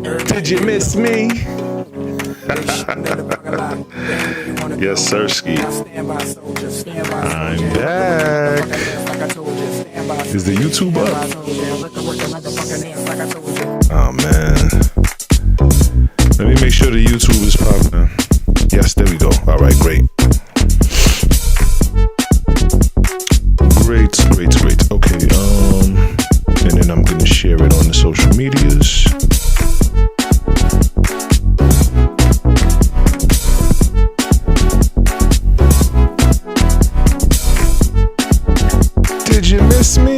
Did you miss me? Yes, Sirski. I'm back. Is the YouTube up? Oh man. Let me make sure the YouTube is popping. Yes, there we go. All right, great. Great. Okay, and then I'm gonna share it on the social medias. Did you miss me?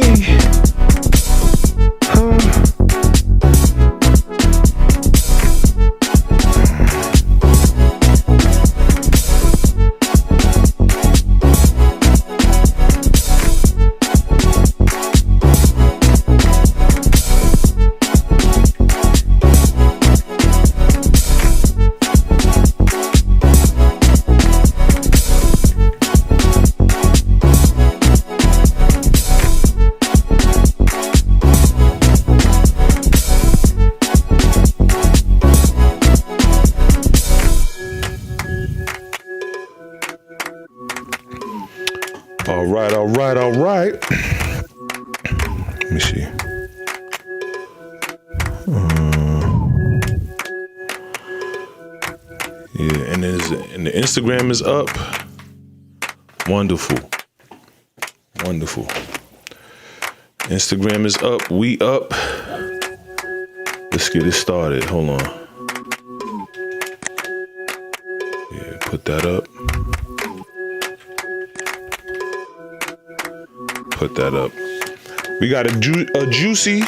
All right. Let me see. Yeah, and the Instagram is up. Wonderful. Instagram is up. We up. Let's get it started. Hold on. Yeah, put that up. Put that up. We got a juicy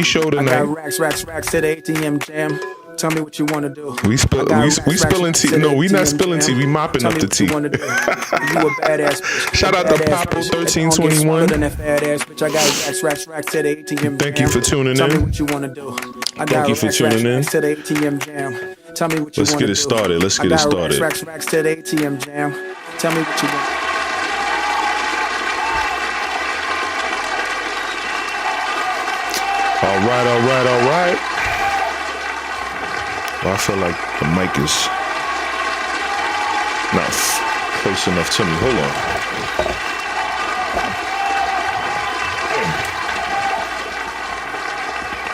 show tonight. I got racks to the ATM jam. Tell me what you want to do. We spilling tea. No, we not spilling tea. We mopping up the tea. You a badass bitch. Shout out to Papoose 1321. I got racks to the ATM. Thank you for tuning in. Tell me what you want to do. Thank you for tuning in. To the ATM jam. Tell me what you want to do. Let's get it started. Racks to the ATM jam. Tell me what you want. All right. Well, I feel like the mic is not close enough to me. Hold on.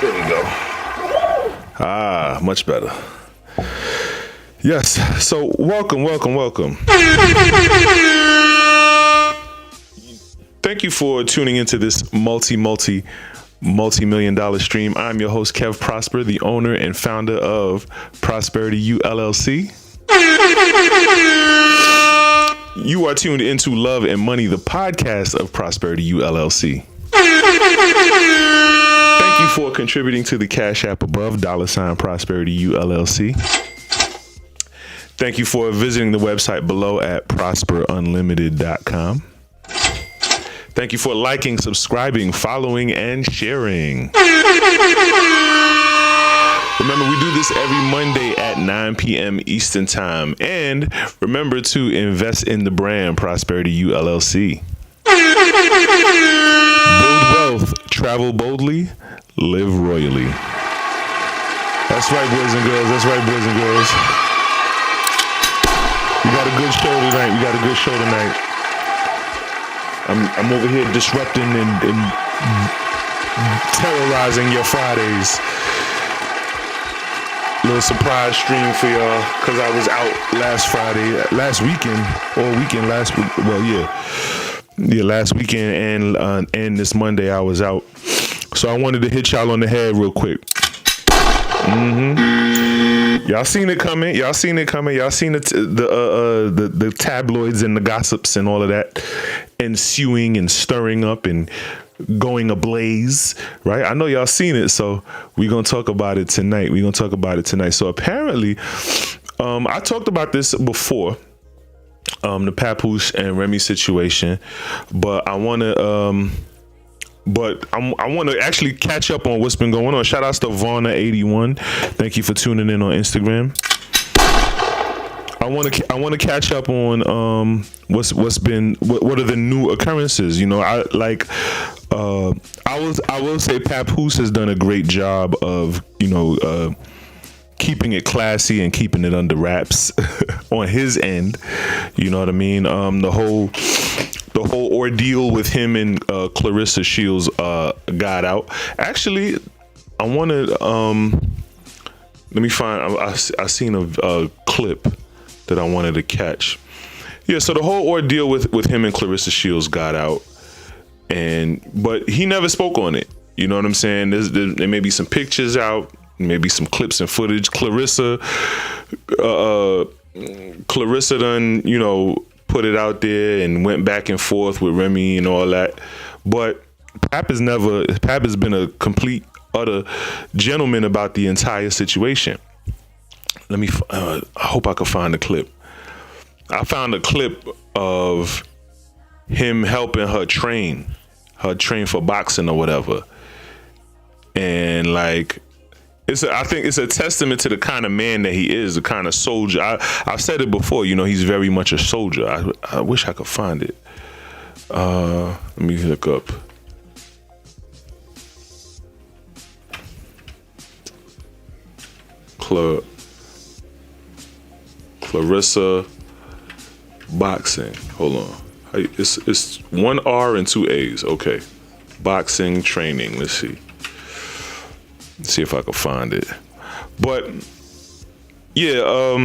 There we go. Much better. Yes. So welcome. Thank you for tuning into this multi-million-dollar stream. I'm your host, Kev Prosper, the owner and founder of Prosperity U LLC. You are tuned into Love and Money, the podcast of Prosperity U LLC. Thank you for contributing to the Cash App above, $ Prosperity U LLC. Thank you for visiting the website below at prosperunlimited.com. Thank you for liking, subscribing, following, and sharing. Remember, we do this every Monday at 9 p.m. Eastern Time. And remember to invest in the brand Prosperity U LLC. Build wealth, travel boldly, live royally. That's right, boys and girls. We got a good show tonight. I'm over here disrupting and terrorizing your Fridays. Little surprise stream for y'all, because I was out last weekend and this Monday I was out. So I wanted to hit y'all on the head real quick. Y'all seen it coming. Y'all seen the tabloids and the gossips and all of that ensuing and stirring up and going ablaze, right? I know y'all seen it, so we're gonna talk about it tonight. So apparently, I talked about this before, the Papoose and Remy situation, but I want to actually catch up on what's been going on. Shout outs to Varna81. Thank you for tuning in on Instagram. I want to catch up on what are the new occurrences. You know, I will say Papoose has done a great job of, keeping it classy and keeping it under wraps on his end. You know what I mean? The whole ordeal with him and Clarissa Shields got out. Actually, I wanted let me find. I seen a clip that I wanted to catch. Yeah, so the whole ordeal with him and Clarissa Shields got out, but he never spoke on it. You know what I'm saying? There may be some pictures out, maybe some clips and footage. Clarissa done, put it out there and went back and forth with Remy and all that. But Pap has been a complete, utter gentleman about the entire situation. I hope I can find the clip. I found a clip of him helping her train for boxing or whatever. And like, I think it's a testament to the kind of man that he is, the kind of soldier. I've said it before, he's very much a soldier. I wish I could find it. Let me look up. Clarissa boxing. Hold on. It's one R and two A's. Okay. Boxing training. Let's see. See if I can find it. But yeah,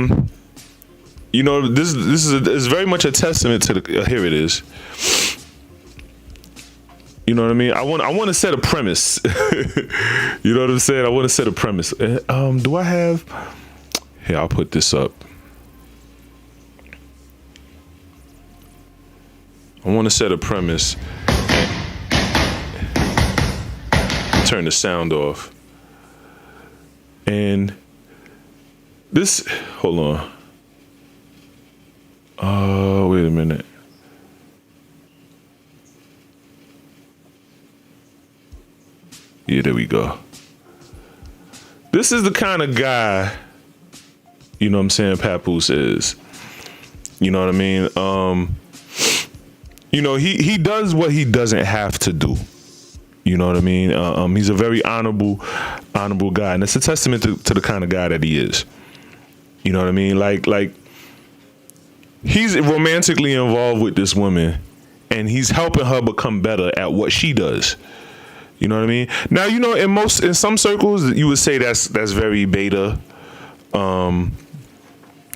this is very much a testament to the. Here it is. You know what I mean? I want to set a premise. You know what I'm saying? I want to set a premise. Do I have? Here, I'll put this up. I want to set a premise. Turn the sound off. And this, hold on. Wait a minute. Yeah, there we go. This is the kind of guy, you know what I'm saying, Papoose is. You know what I mean? He does what he doesn't have to do. You know what I mean? He's a very honorable guy, and it's a testament to the kind of guy that he is. You know what I mean? Like he's romantically involved with this woman, and he's helping her become better at what she does. You know what I mean? Now, in some circles, you would say that's very beta.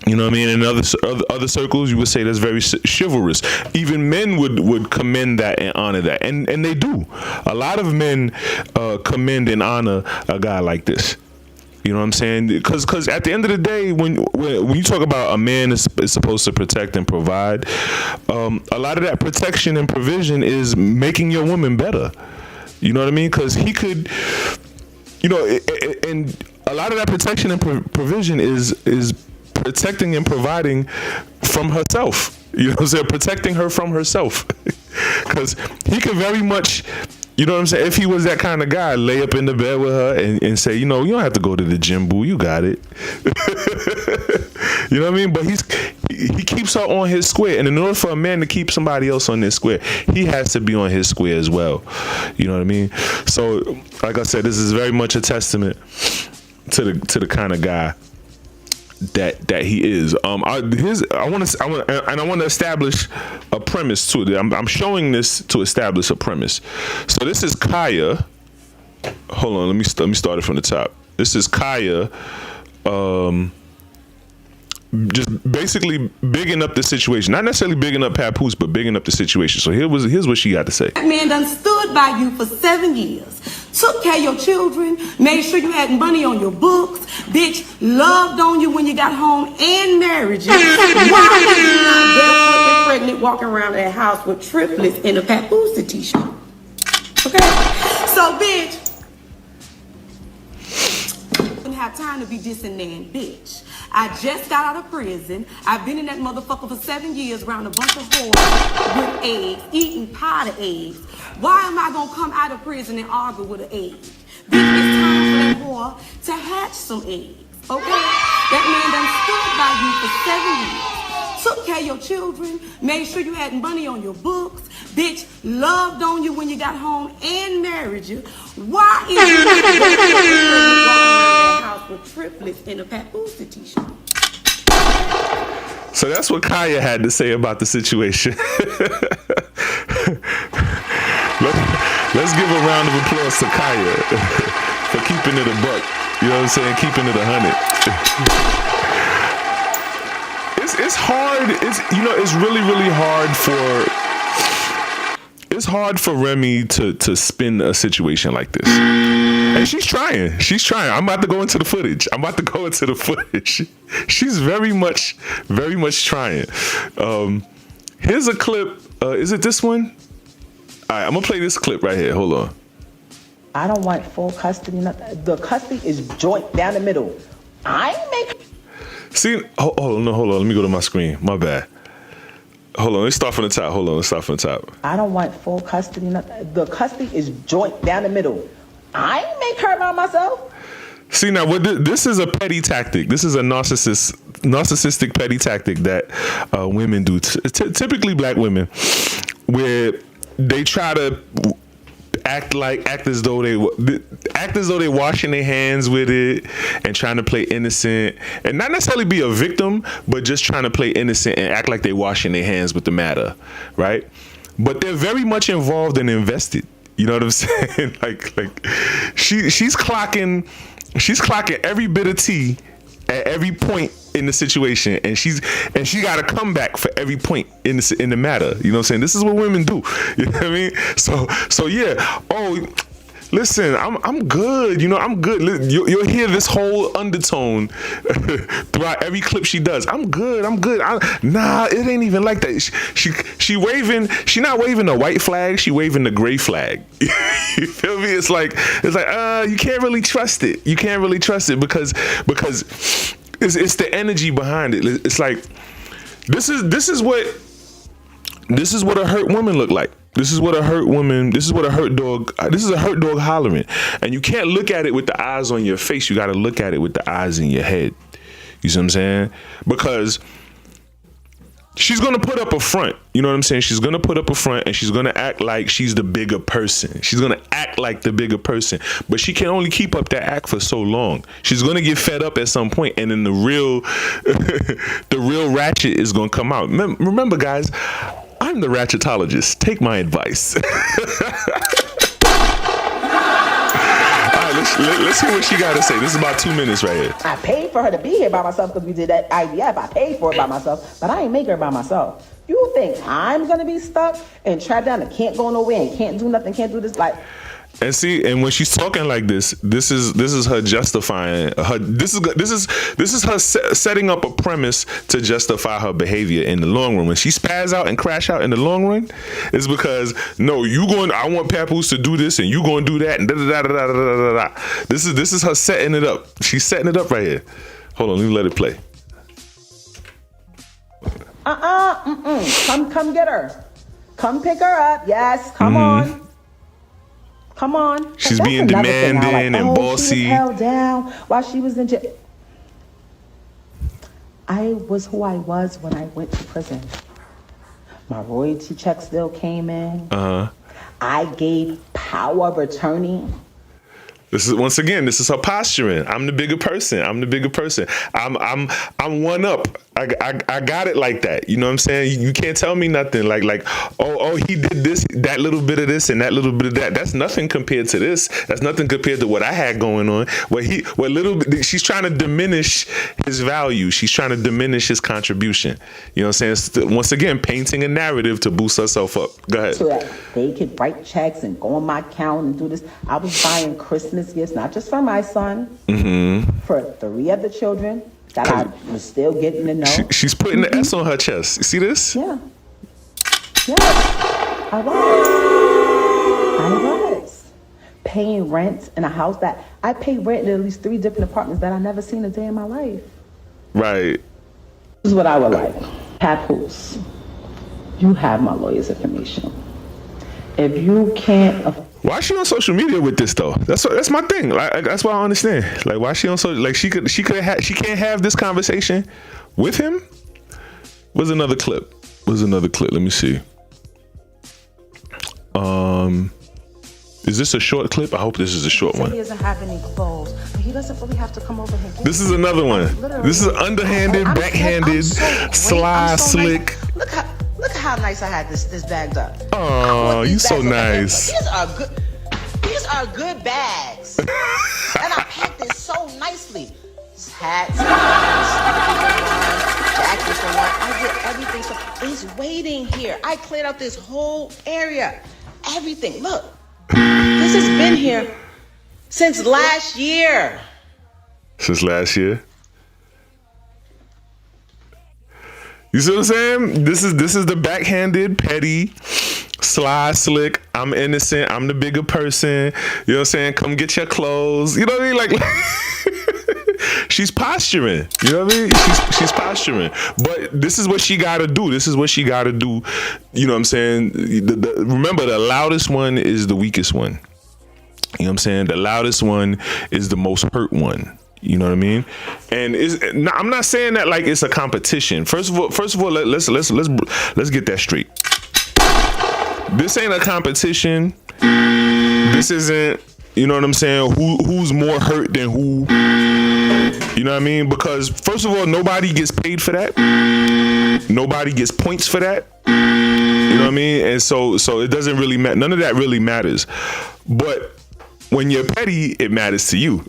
You know what I mean? In other circles, you would say that's very chivalrous. Even men would commend that and honor that, and they do. A lot of men commend and honor a guy like this. You know what I'm saying? Because at the end of the day, when you talk about a man is supposed to protect and provide, a lot of that protection and provision is making your woman better. You know what I mean? Because he could, and a lot of that protection and provision is protecting and providing from herself. You know what I'm saying? Protecting her from herself. Because he could very much, you know what I'm saying? If he was that kind of guy, lay up in the bed with her and say, you don't have to go to the gym, boo. You got it. You know what I mean? But he keeps her on his square. And in order for a man to keep somebody else on their square, he has to be on his square as well. You know what I mean? So, like I said, this is very much a testament to the kind of guy that he is. I want to establish a premise to it. I'm showing this to establish a premise. So this is Kaya. Hold on, let me start it from the top. This is Kaya. Just basically bigging up the situation. Not necessarily bigging up Papoose, but bigging up the situation. So here's what she got to say. That man done stood by you for 7 years. Took care of your children. Made sure you had money on your books. Bitch, loved on you when you got home and married you. Why are you not barefoot and pregnant walking around that house with triplets in a Papoose t-shirt? Okay? So, bitch, didn't have time to be dissing nan, bitch. I just got out of prison. I've been in that motherfucker for 7 years around a bunch of whores with eggs, eating powder eggs. Why am I gonna come out of prison and argue with an egg? Bitch, it's time for that whore to hatch some eggs, okay? That man done stood by you for 7 years. Took care of your children, made sure you had money on your books. bitch loved on you when you got home and married you. Why is you not walking around that house with triplets in a Papoose t-shirt? So that's what Kaya had to say about the situation. Let's give a round of applause to Kaya for keeping it a buck. You know what I'm saying? Keeping it 100. It's hard. It's really, really hard for Remy to spin a situation like this. And she's trying. I'm about to go into the footage. She's very much trying. Here's a clip. Is it this one? All right, I'm gonna play this clip right here. Hold on. I don't want full custody. The custody is joint down the middle. I ain't make. See, hold on. Let me go to my screen. My bad. Hold on. Let's start from the top. I don't want full custody. The custody is joint down the middle. I ain't make her by myself. See, now this is a petty tactic. This is a narcissistic petty tactic that women do. Typically, black women, where they try to act as though they washing their hands with it and trying to play innocent and not necessarily be a victim, but just trying to play innocent and act like they washing their hands with the matter, right? But they're very much involved and invested. You know what I'm saying? like she's clocking every bit of tea at every point in the situation, and she got a comeback for every point in the matter. You know what I'm saying? This is what women do. You know what I mean? So yeah. Oh, listen, I'm good. I'm good. You'll hear this whole undertone throughout every clip she does. I'm good. Nah, it ain't even like that. She waving. She not waving the white flag. She waving the gray flag. You feel me? It's like you can't really trust it. You can't really trust it because it's the energy behind it. It's like this is what a hurt woman look like. This is a hurt dog hollering. And you can't look at it with the eyes on your face. You got to look at it with the eyes in your head. You see what I'm saying? Because she's going to put up a front. You know what I'm saying? She's going to put up a front and she's going to act like she's the bigger person. She's going to act like the bigger person. But she can only keep up that act for so long. She's going to get fed up at some point, and then the real ratchet is going to come out. Remember, guys, I'm the ratchetologist. Take my advice. All right, let's hear what she got to say. This is about 2 minutes right here. I paid for her to be here by myself because we did that IVF. I paid for it by myself, but I ain't make her by myself. You think I'm going to be stuck and trapped down and can't go nowhere and can't do nothing, can't do this? Like, and see, and when she's talking like this is her justifying her. This is her setting up a premise to justify her behavior in the long run. When she spaz out and crash out in the long run, it's because I want Papoose to do this and you going to do that and da da da da da da da. This is her setting it up. She's setting it up right here. Hold on, let me let it play. Come get her. Come pick her up. Yes, come on. Come on. She's being demanding and bossy. She was held down while she was in jail. I was who I was when I went to prison. My royalty check still came in. I gave power of attorney. This is her posturing. I'm the bigger person. I'm one up. I got it like that. You know what I'm saying? You can't tell me nothing like oh he did this, that little bit of this and that little bit of that. That's nothing compared to this. That's nothing compared to what I had going on. She's trying to diminish his value. She's trying to diminish his contribution. You know what I'm saying? Once again, painting a narrative to boost herself up. Go ahead. So that they could write checks and go on my account and do this. I was buying Christmas gifts, not just for my son, for 3 other children that I was still getting to know. She's putting the S on her chest. You see this? Yeah. I was paying rent in a house that I paid rent in at least 3 different apartments that I never seen a day in my life. Right. This is what I would like. Papoose, you have my lawyer's information. If you can't. Why is she on social media with this though? That's my thing. Like, that's why I understand. Like, why is she on social? Like, she can't have this conversation with him. Where's another clip? Let me see. Is this a short clip? I hope this is a short one. He doesn't have any clothes. He doesn't really have to come over here. This is another one. This is underhanded, backhanded, sly, slick. Look how nice I had this bagged up. Oh, you so nice. These are good bags. And I packed it so nicely. This hats, jackets, I did everything. So it's waiting here. I cleared out this whole area. Everything. Look. This has been here since last year. Since last year? You see what I'm saying? This is the backhanded, petty, sly, slick. I'm innocent. I'm the bigger person. You know what I'm saying? Come get your clothes. You know what I mean? Like she's posturing. You know what I mean? She's posturing. But this is what she got to do. This is what she got to do. You know what I'm saying? Remember, the loudest one is the weakest one. You know what I'm saying? The loudest one is the most hurt one. You know what I mean? And I'm not saying that like it's a competition. First of all, let's get that straight. This ain't a competition. This isn't, you know what I'm saying, who's more hurt than who. You know what I mean? Because first of all, nobody gets paid for that. Nobody gets points for that. You know what I mean? And so it doesn't really matter. None of that really matters. But when you're petty, it matters to you.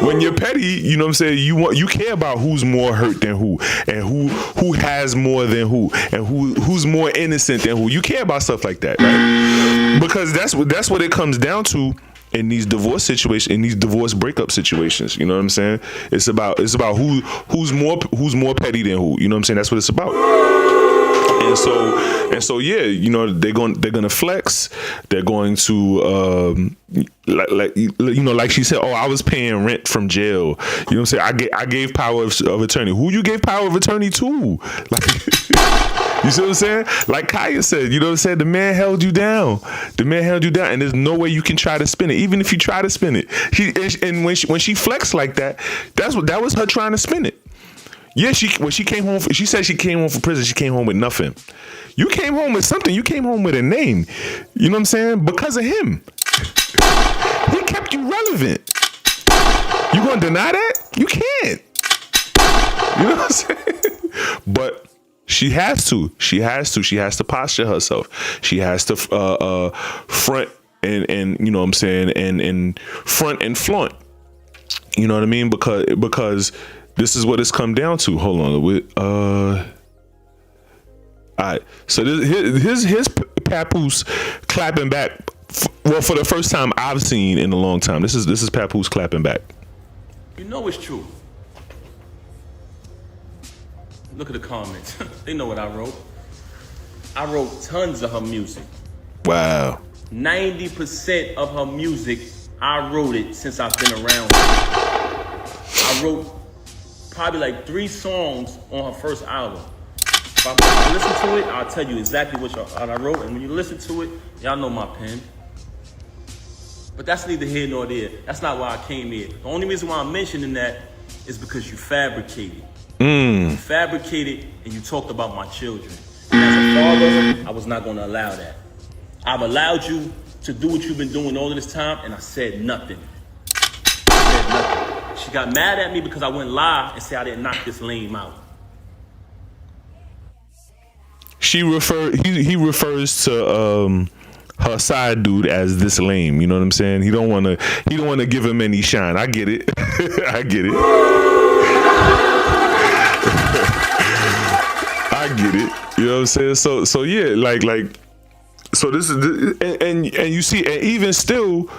When you're petty, you know what I'm saying, you care about who's more hurt than who, and who has more than who, and who's more innocent than who. You care about stuff like that, right? Because that's what it comes down to in these divorce situations, in these divorce breakup situations. You know what I'm saying? It's about who's more petty than who. You know what I'm saying? That's what it's about. And so yeah, you know, they're gonna flex. They're going to like she said, oh, I was paying rent from jail. You know what I'm saying? I gave power of attorney. Who you gave power of attorney to? Like, you see what I'm saying? Like Kaya said, you know what I'm saying? The man held you down. The man held you down, and there's no way you can try to spin it. Even if you try to spin it, when she flexed like that, that was her trying to spin it. Yeah, when she came home, she said she came home from prison. She came home with nothing. You came home with something. You came home with a name. You know what I'm saying? Because of him. He kept you relevant. You gonna deny that? You can't. You know what I'm saying? But she has to. She has to posture herself. She has to front and you know what I'm saying, and front and flaunt. You know what I mean? Because this is what it's come down to. Hold on. All right. So here's Papoose clapping back. For the first time I've seen in a long time. This is Papoose clapping back. You know it's true. Look at the comments. They know what I wrote. I wrote tons of her music. Wow. 90% of her music, I wrote it since I've been around. I wrote probably like 3 songs on her first album. If I listen to it, I'll tell you exactly what I wrote. And when you listen to it, y'all know my pen. But that's neither here nor there. That's not why I came here. The only reason why I'm mentioning that is because you fabricated. You fabricated and you talked about my children. And as a father, I was not going to allow that. I've allowed you to do what you've been doing all of this time, and I said nothing. She got mad at me because I went live and said I didn't knock this lame out. He refers to her side dude as this lame. You know what I'm saying? He don't want to give him any shine. I get it. I get it. I get it. You know what I'm saying? So yeah, like so this is and you see, and even still,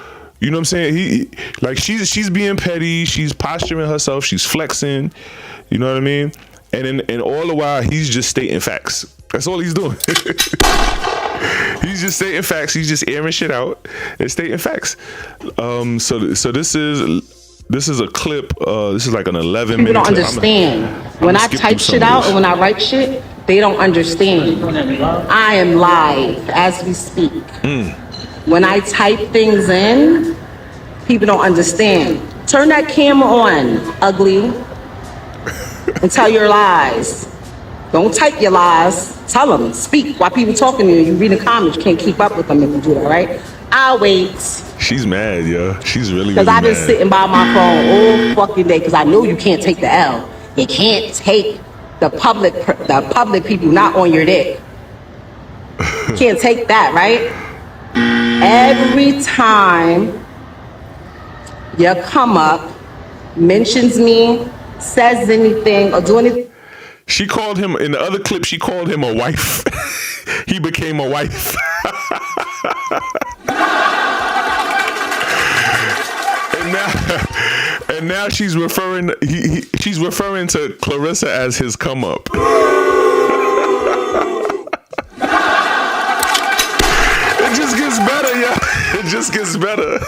you know what I'm saying? She's being petty, she's posturing herself, she's flexing, you know what I mean? And all the while he's just stating facts. That's all he's doing. He's just stating facts. He's just airing shit out and stating facts. So this is a clip. This is like an 11-minute. People don't understand. When I type shit out and when I write shit, they don't understand. I am live as we speak. When I type things in, people don't understand. Turn that camera on, ugly, and tell your lies. Don't type your lies. Tell them, speak. While people talking to you, you reading comments, you can't keep up with them if you do that, right? I'll wait. She's mad, yo. She's really Because mad. I've been sitting by my phone all fucking day because I know you can't take the L. You can't take the public people not on your dick. You can't take that, right? Every time you come up, mentions me, says anything, or do anything. She called him, in the other clip, she called him a wife. He became a wife. And now she's referring she's referring to Clarissa as his come up. It just gets better, yeah. It just gets better.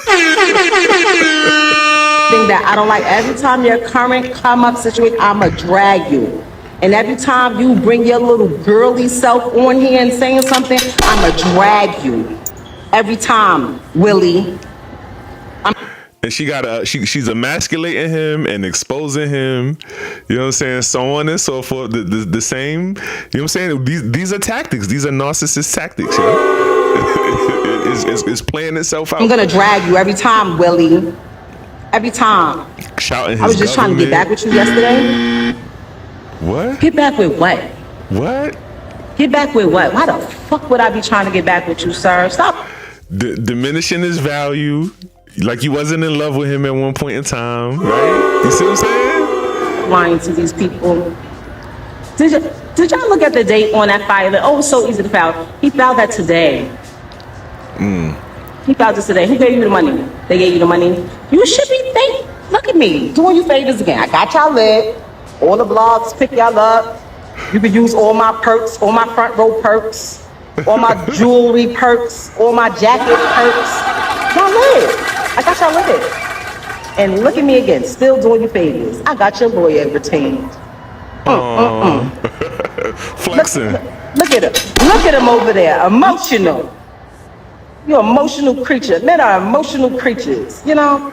Thing that I don't like. Every time your current come up situation, I'ma drag you. And every time you bring your little girly self on here and saying something, I'ma drag you. Every time, Willie. And she's emasculating him and exposing him, you know what I'm saying, so on and so forth. The same, you know what I'm saying. These are tactics. These are narcissist tactics. You know? It's playing itself out. I'm gonna drag you every time, Willie. Every time. Shouting his I was just trying to get back with you yesterday. What? Get back with what? What? Get back with what? Why the fuck would I be trying to get back with you, sir? Stop. Diminishing his value. Like you wasn't in love with him at one point in time, right? You see what I'm saying? Lying to these people. Did y'all look at the date on that file? Oh, it's so easy to file. He filed that today. He filed this today. Who gave you the money? They gave you the money. You should be thankful. Look at me, doing you favors again. I got y'all lit. All the blogs pick y'all up. You can use all my perks, all my front row perks, all my jewelry perks, all my jacket perks. Y'all lit. I got y'all lit. And look at me again, still doing you favors. I got your lawyer retained. Flexing. Look at him. Look at him over there, emotional. You're an emotional creature. Men are emotional creatures, you know?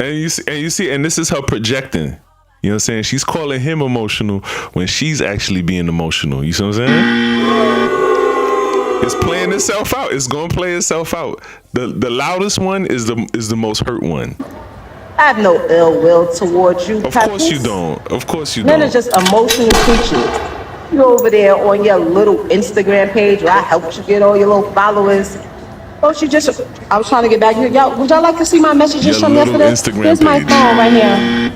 And you see, and this is her projecting. You know what I'm saying? She's calling him emotional when she's actually being emotional. You see what I'm saying? It's playing itself out. It's gonna play itself out. The loudest one is the most hurt one. I have no ill will towards you. Of course you don't. Of course you Men don't. are just emotional creatures. You over there on your little Instagram page where I helped you get all your little followers. Don't you just? I was trying to get back here. Y'all, would y'all like to see my messages Your from little yesterday? Instagram Here's my page. phone right here.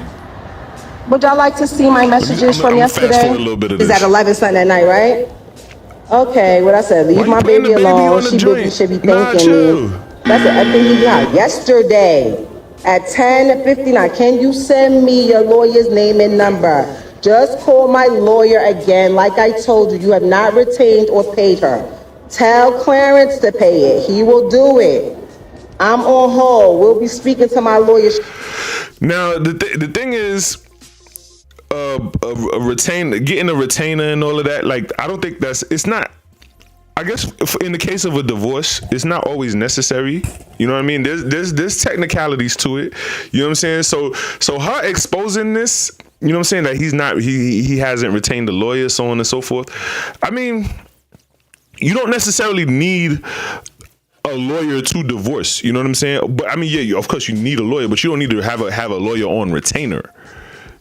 Would y'all like to see my messages I'm from gonna fast yesterday? forward a little bit of It's this. at 11 something at night, right? Okay, what I said, Why leave you my putting baby the baby alone. on the She joint? should be Nah, thanking chill. me. That's it. Everything he got yesterday at 10:59. Can you send me your lawyer's name and number? Just call my lawyer again. Like I told you, you have not retained or paid her. Tell Clarence to pay it. He will do it. I'm on hold. We'll be speaking to my lawyer. Now the thing is, a retainer, getting a retainer and all of that. Like I don't think it's not. I guess in the case of a divorce, it's not always necessary. You know what I mean? There's technicalities to it. You know what I'm saying? So her exposing this, you know what I'm saying, that he hasn't retained a lawyer, so on and so forth. I mean, you don't necessarily need a lawyer to divorce. You know what I'm saying? But I mean, yeah, of course you need a lawyer, but you don't need to have a lawyer on retainer.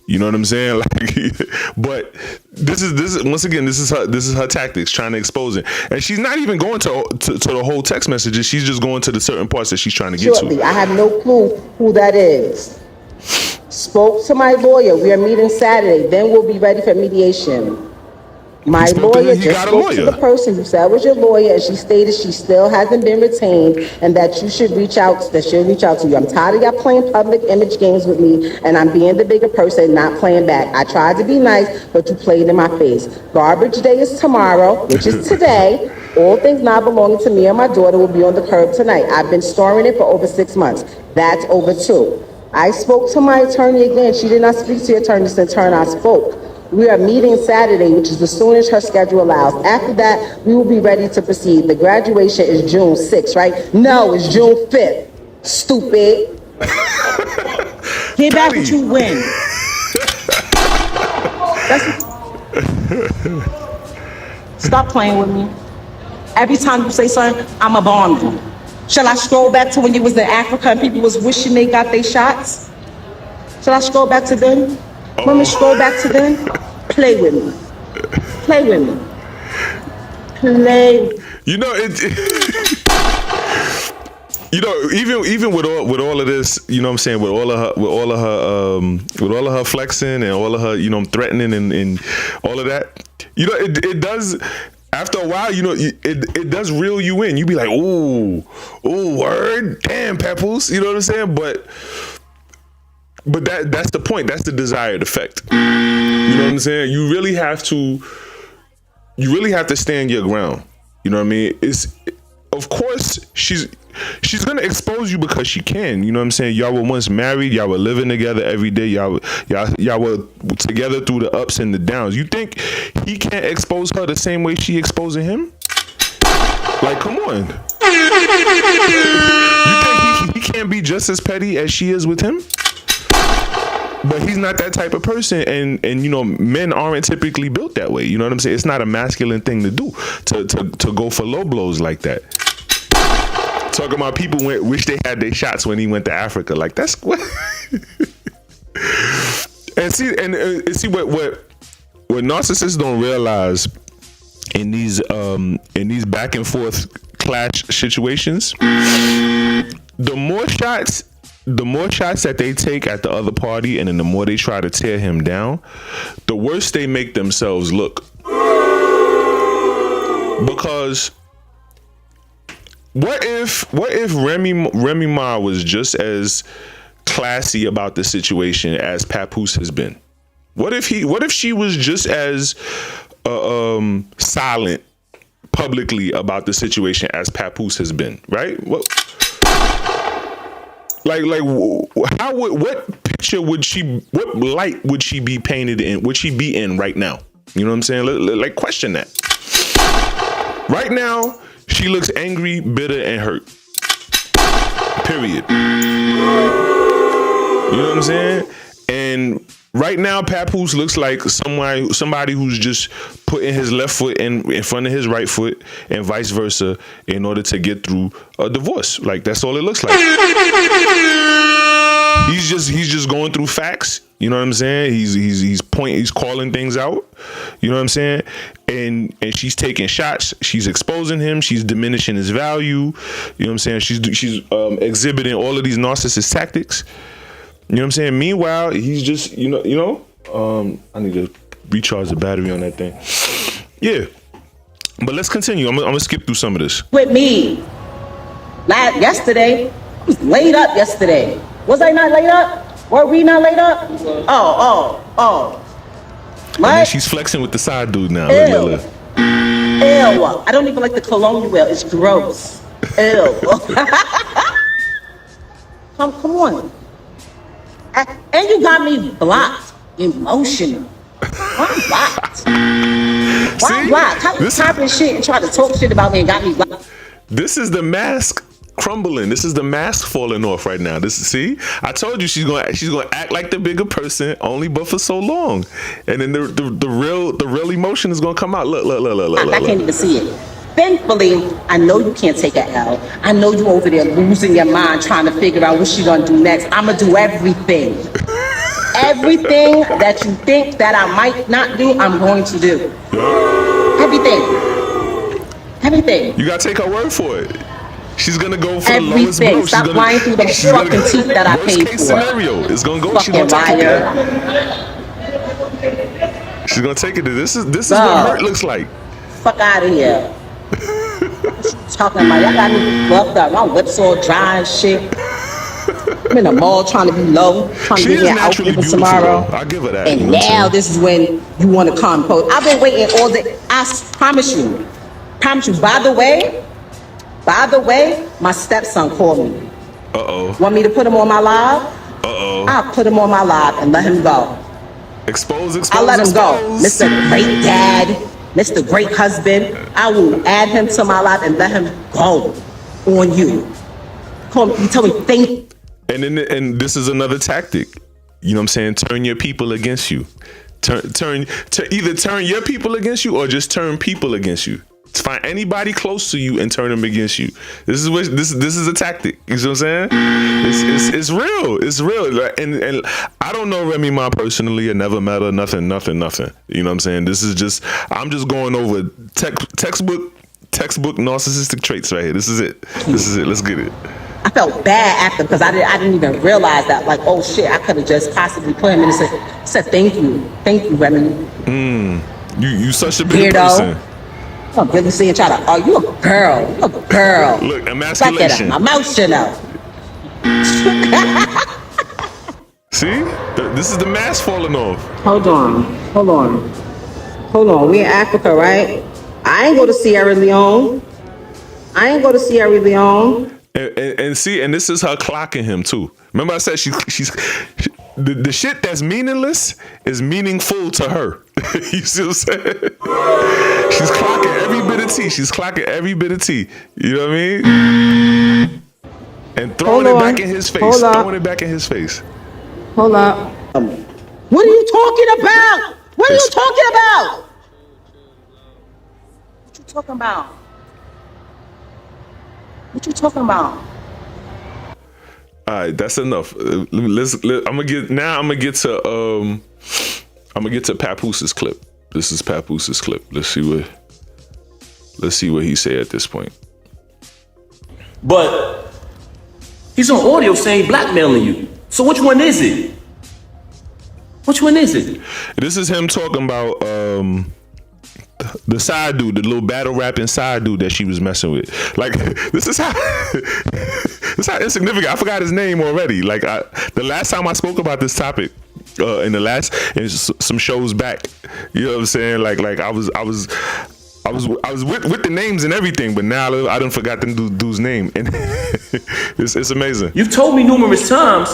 You know what I'm saying? Like, but this is once again, this is her tactics, trying to expose it. And she's not even going to the whole text messages. She's just going to the certain parts that she's trying to get Shortly. to. I have no clue who that is. Spoke to my lawyer. We are meeting Saturday. Then we'll be ready for mediation. My lawyer just spoke to the person who said was your lawyer, and she stated she still hasn't been retained, and that you should reach out. That she'll reach out to you. I'm tired of y'all playing public image games with me, and I'm being the bigger person, not playing back. I tried to be nice, but you played in my face. Garbage day is tomorrow, which is today. All things not belonging to me and my daughter will be on the curb tonight. I've been storing it for over 6 months. That's over 2. I spoke to my attorney again. She did not speak to your attorney since her and I spoke. We are meeting Saturday, which is as soon as her schedule allows. After that, we will be ready to proceed. The graduation is June 6th, right? No, it's June 5th. Stupid. Get back what you win. Stop playing with me. Every time you say something, I'ma bomb you. Shall I scroll back to when you was in Africa and people was wishing they got their shots? Shall I scroll back to then? Let me scroll back to then. Play with me. Play with me. Play. You know it. You know, even with all of this, you know what I'm saying, with all of her flexing and all of her, you know, threatening and all of that, you know, it does. After a while, you know, it does reel you in. You be like, ooh, word, damn, Papoose. You know what I'm saying? But that's the point. That's the desired effect. You know what I'm saying? You really have to stand your ground. You know what I mean? Of course, she's gonna expose you because she can. You know what I'm saying? Y'all were once married. Y'all were living together every day. Y'all were together through the ups and the downs. You think he can't expose her the same way she exposing him? Like, come on. You think he can't be just as petty as she is with him? But he's not that type of person, and you know, men aren't typically built that way. You know what I'm saying? It's not a masculine thing to do to go for low blows like that. Talking about people wish they had their shots when he went to Africa. Like, that's what. and see what narcissists don't realize in these back and forth clash situations. The more shots that they take at the other party, and then the more they try to tear him down, the worse they make themselves look. Because what if Remy Ma was just as classy about the situation as Papoose has been? What if she was just as silent publicly about the situation as Papoose has been, right? What light would she be painted in? Would she be in right now? You know what I'm saying? Like, question that. Right now, she looks angry, bitter, and hurt. Period. You know what I'm saying? And right now, Papoose looks like somebody who's just putting his left foot in front of his right foot, and vice versa, in order to get through a divorce. Like, that's all it looks like. He's just going through facts. You know what I'm saying? He's calling things out. You know what I'm saying? And she's taking shots. She's exposing him. She's diminishing his value. You know what I'm saying? She's exhibiting all of these narcissist tactics. You know what I'm saying? Meanwhile, he's just, I need to recharge the battery on that thing. Yeah. But let's continue. I'm gonna skip through some of this. With me. Yesterday, I was laid up yesterday. Was I not laid up? Were we not laid up? Oh. And then she's flexing with the side dude now. Ew. Ew. I don't even like the cologne you wear. It's gross. Ew. Come on. And you got me blocked. Emotional. I'm blocked. Why I'm blocked? How you typing shit and try to talk shit about me and got me blocked? This is the mask crumbling. This is the mask falling off right now. See, I told you she's gonna act like the bigger person, only but for so long, and then the real emotion is gonna come out. Look. I can't even see it. Thankfully, I know you can't take an L. I know you over there losing your mind trying to figure out what she's gonna do next. I'ma do everything. Everything that you think that I might not do, I'm going to do. Everything. You gotta take her word for it. She's gonna go for everything. The lowest blow. Stop lying through the fucking teeth that I paid for. Worst case scenario, it's gonna go. She's gonna take it. She's gonna take it. This is what hurt looks like. Fuck out of here. Talking about y'all got me fucked up. My lips all dry and shit. I'm in the mall trying to be low, trying to get an outfit for tomorrow. I'll give her that. And now this is when you want to compose. I've been waiting all day. I promise you. By the way, my stepson called me. Want me to put him on my live? I'll put him on my live and let him go. Expose. I'll let him go. Mr. Great Dad, Mr. Great Husband. I will add him to my live and let him go on you. Call me, you tell me thank you. And this is another tactic. You know what I'm saying? Turn your people against you. Either turn your people against you or just turn people against you. Find anybody close to you and turn them against you. This is a tactic. You see what I'm saying? It's real. It's real. Like, and I don't know Remy Ma personally. I never met her. Nothing. You know what I'm saying? I'm just going over textbook narcissistic traits right here. This is it. Let's get it. I felt bad after because I didn't even realize that. Like, oh shit, I could have just possibly put him in and said thank you, Remy. You such a big person. I'm really seeing try to. Oh, you a girl. Look, emasculation. Emotional. See, this is the mask falling off. Hold on. We in Africa, right? I ain't go to Sierra Leone. And see, and this is her clocking him too. Remember, I said she's the shit that's meaningless is meaningful to her. You see what I'm saying? She's clocking every bit of tea. You know what I mean? And throwing it back in his face. Hold up. What are you talking about? What are you talking about? All right, that's enough. I'm gonna get to Papoose's clip. This is Papoose's clip. Let's see what he said at this point. But he's on audio saying blackmailing you. So which one is it? This is him talking about the side dude, the little battle rapping side dude that she was messing with. Like, this is how insignificant. I forgot his name already. Like, the last time I spoke about this topic in some shows back, you know what I'm saying? Like I was with the names and everything, but now I done forgot the dude's name, and it's amazing. You've told me numerous times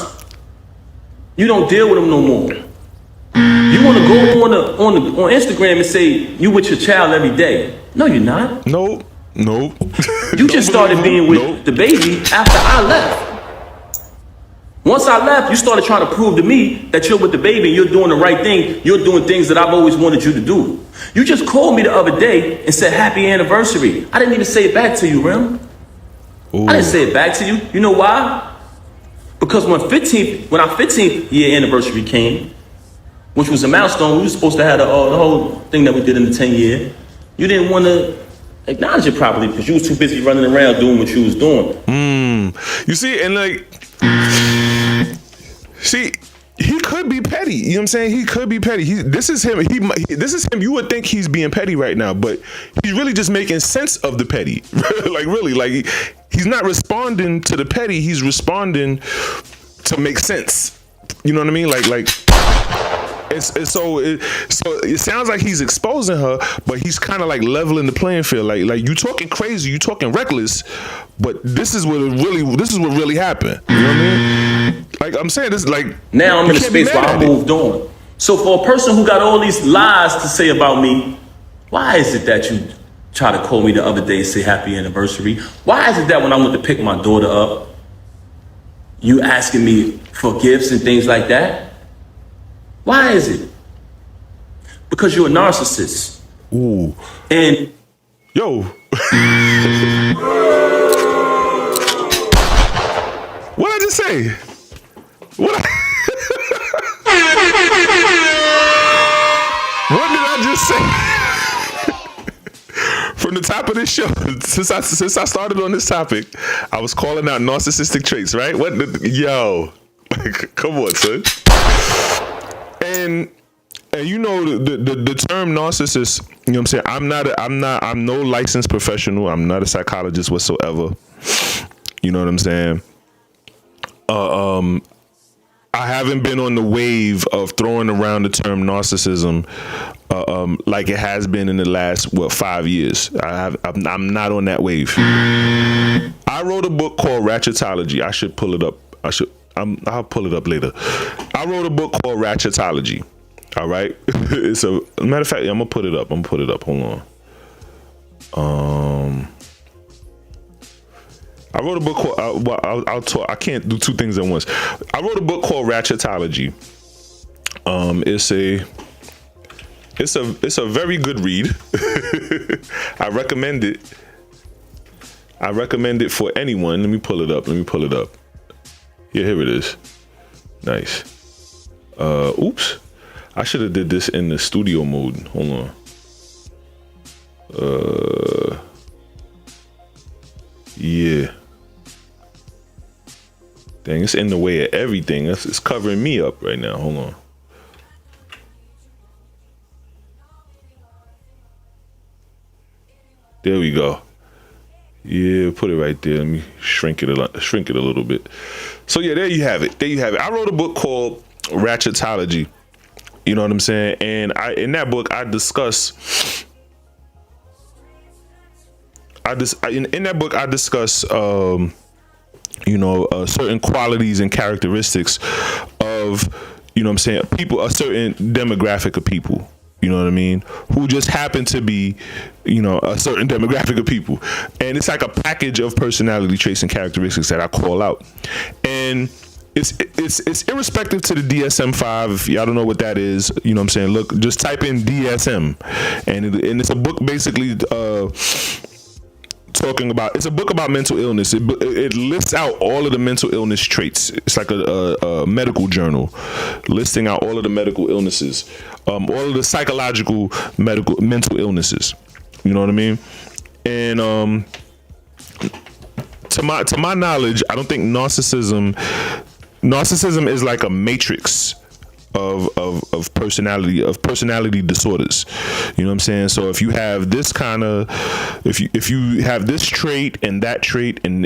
you don't deal with him no more. You want to go on Instagram and say you with your child every day. No, you're not. Nope. You just started being with the baby after I left. Once I left, you started trying to prove to me that you're with the baby and you're doing the right thing. You're doing things that I've always wanted you to do. You just called me the other day and said happy anniversary. I didn't even say it back to you, Rem. Ooh. I didn't say it back to you. You know why? Because when our 15th year anniversary came, which was a milestone, we were supposed to have the whole thing that we did in the 10 year. You didn't want to acknowledge it properly because you was too busy running around doing what you was doing. You see, and he could be petty. You know what I'm saying? He could be petty. This is him. This is him. You would think he's being petty right now, but he's really just making sense of the petty. He's not responding to the petty. He's responding to make sense. You know what I mean? So it sounds like he's exposing her, but he's kind of like leveling the playing field. Like you talking crazy, you talking reckless, but this is what really happened. You know what I mean? Like I'm saying, this like now I'm in a space where I moved on. So for a person who got all these lies to say about me, why is it that you try to call me the other day and say happy anniversary? Why is it that when I went to pick my daughter up, you asking me for gifts and things like that? Why is it? Because you're a narcissist. Ooh. And yo. What did I just say? What did I just say? From the top of this show, since I started on this topic, I was calling out narcissistic traits, right? Come on, son. And you know the term narcissist, you know what I'm saying? I'm no licensed professional. I'm not a psychologist whatsoever. You know what I'm saying? I haven't been on the wave of throwing around the term narcissism like it has been in the last 5 years. I'm not on that wave. I wrote a book called RATCHET-OLOGY. I should pull it up. I'll pull it up later. I wrote a book called RATCHET-OLOGY. All right. It's a matter of fact, I'm gonna put it up. Hold on. I wrote a book called I'll talk. I can't do two things at once. I wrote a book called RATCHET-OLOGY. It's a very good read. I recommend it. I recommend it for anyone. Let me pull it up. Yeah, here it is. Nice. Oops. I should have did this in the studio mode. Hold on. Yeah. Dang, it's in the way of everything. It's covering me up right now. Hold on. There we go. Yeah, put it right there. Let me shrink it a little bit. So yeah, there you have it. I wrote a book called RATCHET-OLOGY. You know what I'm saying? And in that book I discuss certain qualities and characteristics of, you know what I'm saying, people, a certain demographic of people. You know what I mean? Who just happen to be, you know, a certain demographic of people. And it's like a package of personality traits and characteristics that I call out. And it's irrespective to the DSM-5. If y'all don't know what that is, you know what I'm saying? Look, just type in DSM. And it's a book basically it's a book about mental illness. It lists out all of the mental illness traits. It's like a medical journal listing out all of the medical illnesses, all of the psychological mental illnesses. You know what I mean? And to my knowledge, I don't think narcissism is like a matrix of personality disorders. You know what I'm saying? So if you have this kind of, if you have this trait and that trait and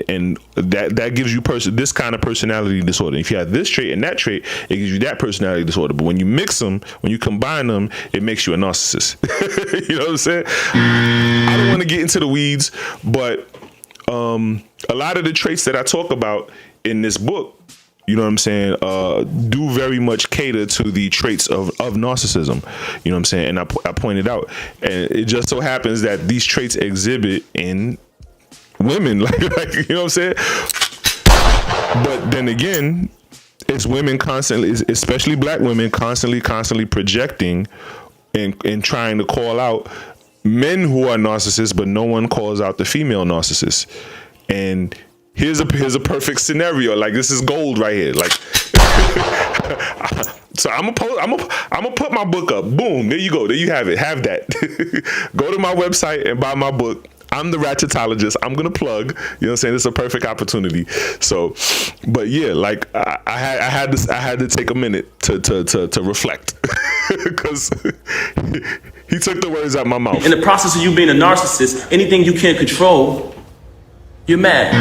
that gives you this kind of personality disorder. If you have this trait and that trait, it gives you that personality disorder. But when you mix them, when you combine them, it makes you a narcissist. You know what I'm saying? I don't want to get into the weeds, but a lot of the traits that I talk about in this book, you know what I'm saying, do very much cater to the traits of narcissism. You know what I'm saying? And I pointed out, and it just so happens that these traits exhibit in women, like you know what I'm saying? But then again, it's women constantly, especially black women, constantly projecting and trying to call out men who are narcissists, but no one calls out the female narcissist. And here's a perfect scenario. Like, this is gold right here. Like, so I'm gonna put my book up. Boom, there you go. There you have it. Have that. Go to my website and buy my book. I'm the Ratchetologist. I'm gonna plug. You know what I'm saying? It's a perfect opportunity. So, but yeah, like I had to take a minute to reflect because he took the words out of my mouth. In the process of you being a narcissist, anything you can't control, you're mad.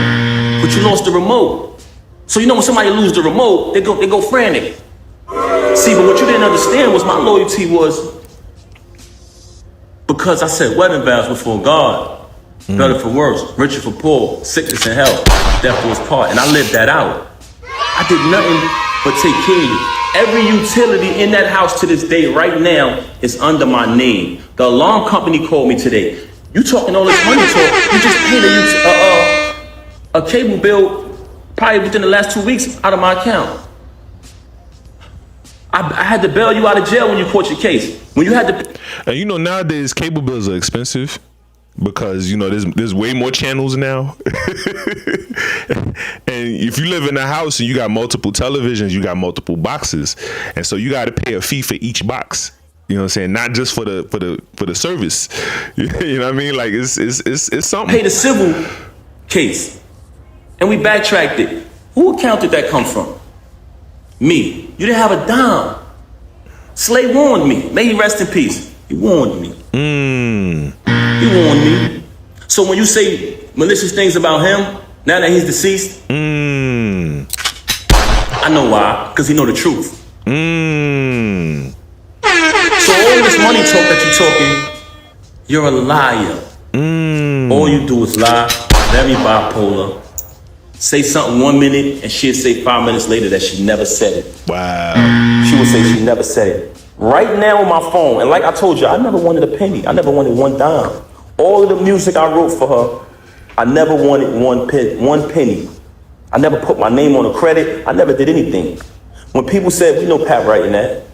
But you lost the remote. So you know when somebody lose the remote, they go frantic. See, but what you didn't understand was my loyalty was because I said wedding vows before God. Better for worse, richer for poor, sickness and health, death do us part. And I lived that out. I did nothing but take care of you. Every utility in that house to this day right now is under my name. The alarm company called me today. You talking all this money talk, you just paid a cable bill probably within the last 2 weeks out of my account. I had to bail you out of jail when you caught your case. When you had to. And you know, nowadays cable bills are expensive because, you know, there's way more channels now. And if you live in a house and you got multiple televisions, you got multiple boxes. And so you got to pay a fee for each box. You know what I'm saying? Not just for the service. You know what I mean? Like it's something. Paid a civil case. And we backtracked it. Who account did that come from? Me. You didn't have a dime. Slay warned me. May he rest in peace. He warned me. He warned me. So when you say malicious things about him, now that he's deceased, I know why. Because he know the truth. So all this money talk that you're talking, you're a liar. All you do is lie, very bipolar. Say something 1 minute and she'll say 5 minutes later that she never said it. Wow. She would say she never said it. Right now on my phone, and like I told you, I never wanted a penny. I never wanted one dime. All of the music I wrote for her, I never wanted one penny. I never put my name on a credit. I never did anything. When people said, we know Pat writing that.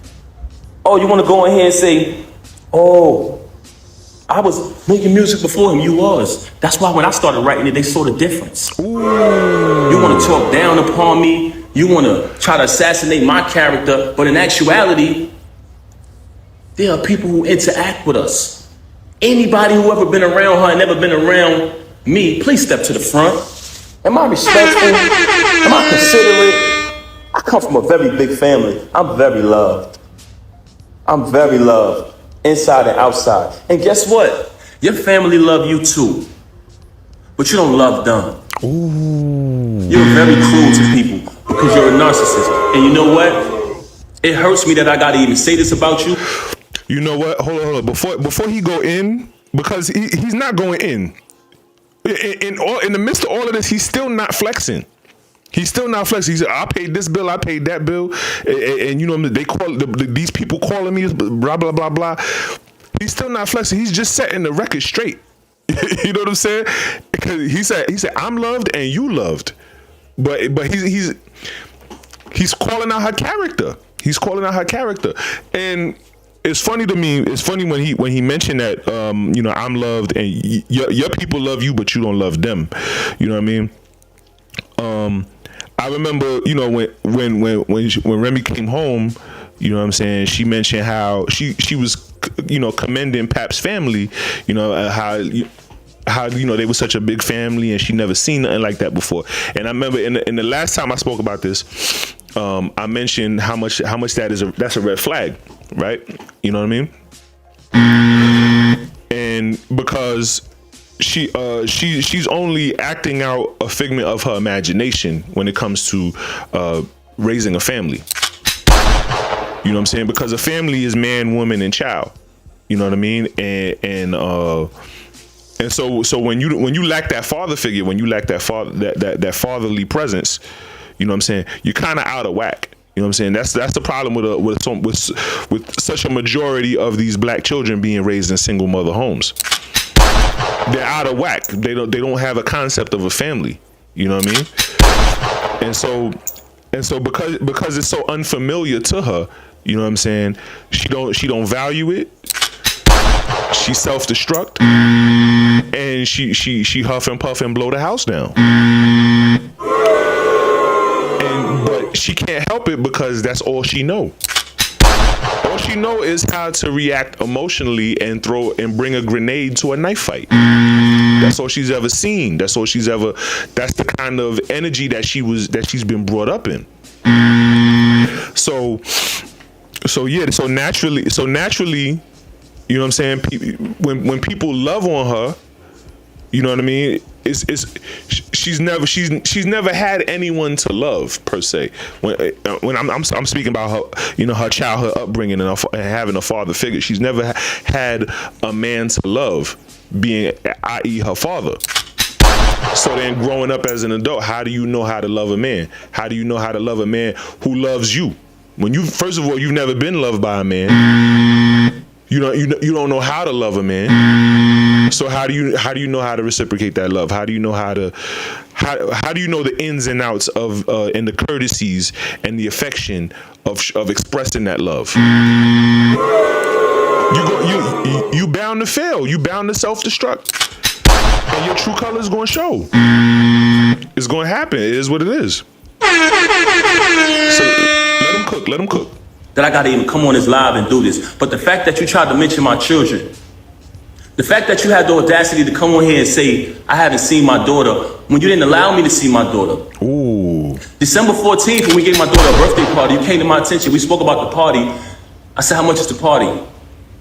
Oh, you want to go in here and say, oh, I was making music before him. You was. That's why when I started writing it, they saw the difference. Ooh. You want to talk down upon me. You want to try to assassinate my character. But in actuality, there are people who interact with us. Anybody who ever been around her and never been around me, please step to the front. Am I respectful? Am I considerate? I come from a very big family. I'm very loved. I'm very loved. Inside and outside. And guess what? Your family love you too. But you don't love them. Ooh. You're very cruel to people because you're a narcissist. And you know what? It hurts me that I gotta even say this about you. You know what? Hold on. Before he go in, because he's not going in. In the midst of all of this, he's still not flexing. He's still not flexing. He said, I paid this bill, I paid that bill. And you know, they call these people calling me, blah, blah, blah, blah. He's still not flexing. He's just setting the record straight. You know what I'm saying? Because he said, I'm loved and you loved. But he's calling out her character. He's calling out her character. And it's funny to me. It's funny when he mentioned that, you know, I'm loved and your people love you, but you don't love them. You know what I mean? I remember, you know, when Remy came home, you know what I'm saying, she mentioned how she was, you know, commending Pap's family, you know, how you know they were such a big family and she never seen nothing like that before. And I remember in the last time I spoke about this, I mentioned how much that's a red flag, right? You know what I mean? And because she's only acting out a figment of her imagination when it comes to raising a family. You know what I'm saying? Because a family is man, woman, and child. You know what I mean? And so when you lack that father figure, when you lack that fatherly presence, you know what I'm saying, you're kind of out of whack. You know what I'm saying? That's the problem with such a majority of these black children being raised in single mother homes. They're out of whack. They don't have a concept of a family. You know what I mean? And so because it's so unfamiliar to her, you know what I'm saying, she don't value it. She self-destruct and she huff and puff and blow the house down. But she can't help it because that's all she know. All she know is how to react emotionally and bring a grenade to a knife fight. That's all she's ever seen. That's the kind of energy that she's been brought up in. So naturally, you know what I'm saying, when people love on her, you know what I mean, she's never had anyone to love per se. When I'm speaking about her, you know, her childhood upbringing and having a father figure, she's never had a man to love, being i.e. her father. So then growing up as an adult, how do you know how to love a man? How do you know how to love a man who loves you? When first of all, you've never been loved by a man. You don't know how to love a man. So how do you know how to reciprocate that love? How do you know how do you know the ins and outs of and the courtesies and the affection of expressing that love? You bound to fail. You bound to self-destruct. And your true color is going to show. It's going to happen. It is what it is. So let him cook. That I gotta even come on this live and do this. But the fact that you tried to mention my children, the fact that you had the audacity to come on here and say, I haven't seen my daughter, when you didn't allow me to see my daughter. Ooh. December 14th, when we gave my daughter a birthday party, you came to my attention. We spoke about the party. I said, how much is the party?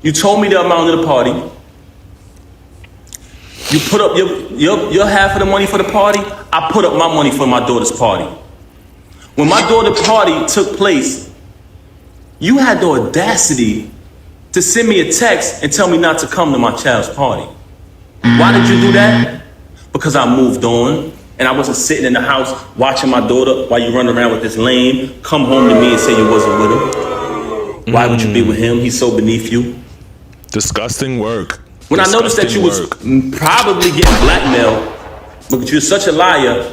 You told me the amount of the party. You put up your half of the money for the party. I put up my money for my daughter's party. When my daughter's party took place, you had the audacity to send me a text and tell me not to come to my child's party. Why did you do that? Because I moved on and I wasn't sitting in the house watching my daughter while you run around with this lame, come home to me and say you wasn't with him. Why would you be with him? He's so beneath you. Disgusting work. When I noticed that you was probably getting blackmailed because you're such a liar,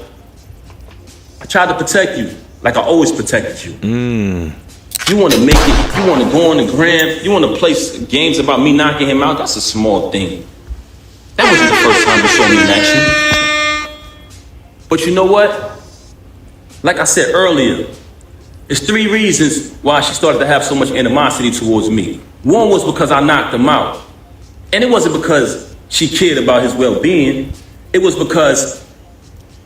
I tried to protect you like I always protected you. You want to make it, you want to go on the gram, you want to play games about me knocking him out, that's a small thing. That wasn't the first time you saw me in action. But you know what? Like I said earlier, there's 3 reasons why she started to have so much animosity towards me. One was because I knocked him out. And it wasn't because she cared about his well-being. It was because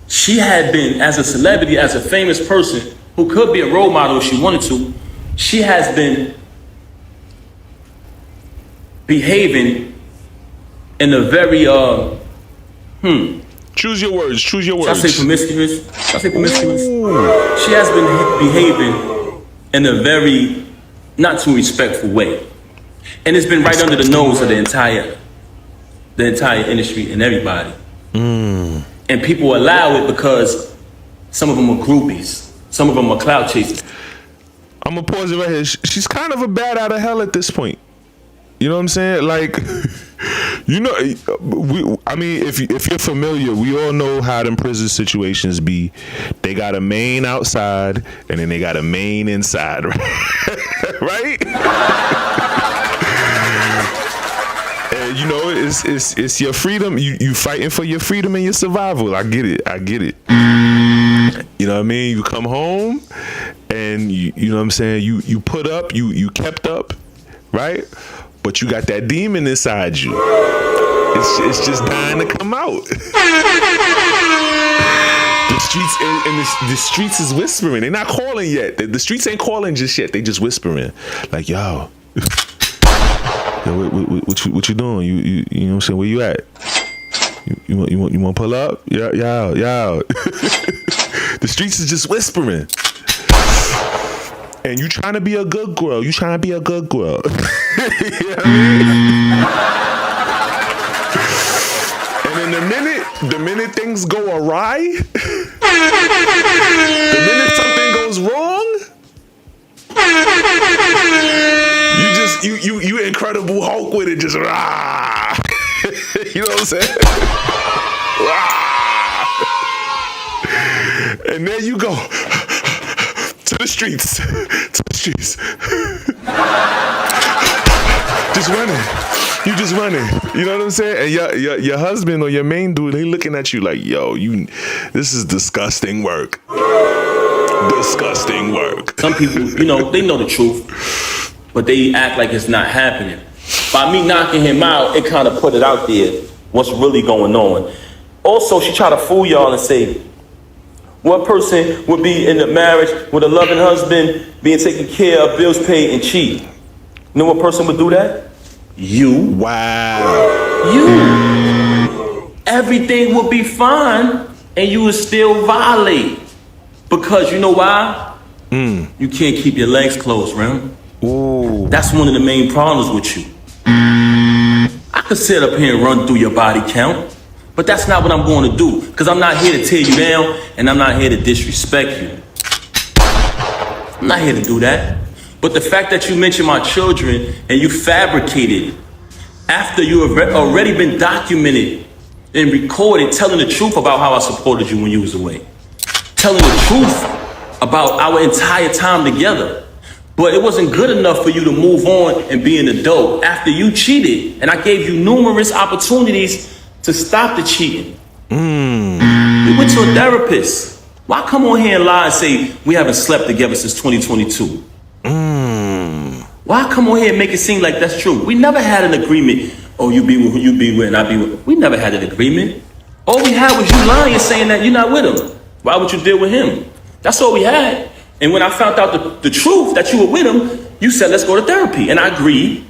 she had been, as a celebrity, as a famous person who could be a role model if she wanted to, she has been behaving in a very, Choose your words, choose your words. Should I say promiscuous? Should I say promiscuous? Ooh. She has been behaving in a very not too respectful way. And it's been right under the nose of the entire industry and everybody. And people allow it because some of them are groupies. Some of them are clout chasers. I'm gonna pause it right here. She's kind of a bat out of hell at this point. You know what I'm saying? Like, you know, I mean, if you're familiar, we all know how them prison situations be. They got a main outside, and then they got a main inside, right? And you know, it's your freedom. You fighting for your freedom and your survival. I get it. You know what I mean? You come home, and you know what I'm saying. You put up. You kept up, right? But you got that demon inside you. It's just dying to come out. The streets is whispering. They're not calling yet. The streets ain't calling just yet. They just whispering. Like, yo, what you doing? You know what I'm saying? Where you at? You want to pull up? Yo. The streets is just whispering. And you trying to be a good girl. You trying to be a good girl. You know what I mean? And then the minute things go awry, the minute something goes wrong, you Incredible Hulk with it, just rah. You know what I'm saying? Rah. And there you go. To the streets. Just running. You just running. You know what I'm saying? And your husband or your main dude, they looking at you like, yo, this is disgusting work. Disgusting work. Some people, you know, they know the truth, but they act like it's not happening. By me knocking him out, it kind of put it out there, what's really going on. Also, she tried to fool y'all and say, what person would be in a marriage with a loving husband, being taken care of, bills paid, and cheat? You know what person would do that? You. Wow. You. Everything would be fine, and you would still violate. Because you know why? You can't keep your legs closed, Rem. Ooh. That's one of the main problems with you. I could sit up here and run through your body count. But that's not what I'm going to do, because I'm not here to tear you down, and I'm not here to disrespect you. I'm not here to do that. But the fact that you mentioned my children and you fabricated after you have already been documented and recorded telling the truth about how I supported you when you was away. Telling the truth about our entire time together. But it wasn't good enough for you to move on and be an adult after you cheated, and I gave you numerous opportunities to stop the cheating. We went to a therapist. Why come on here and lie and say we haven't slept together since 2022? Why come on here and make it seem like that's true? We never had an agreement. Oh, you be with who you be with and I be with. We never had an agreement. All we had was you lying saying that you're not with him. Why would you deal with him? That's all we had. And when I found out the truth that you were with him, you said, let's go to therapy. And I agreed.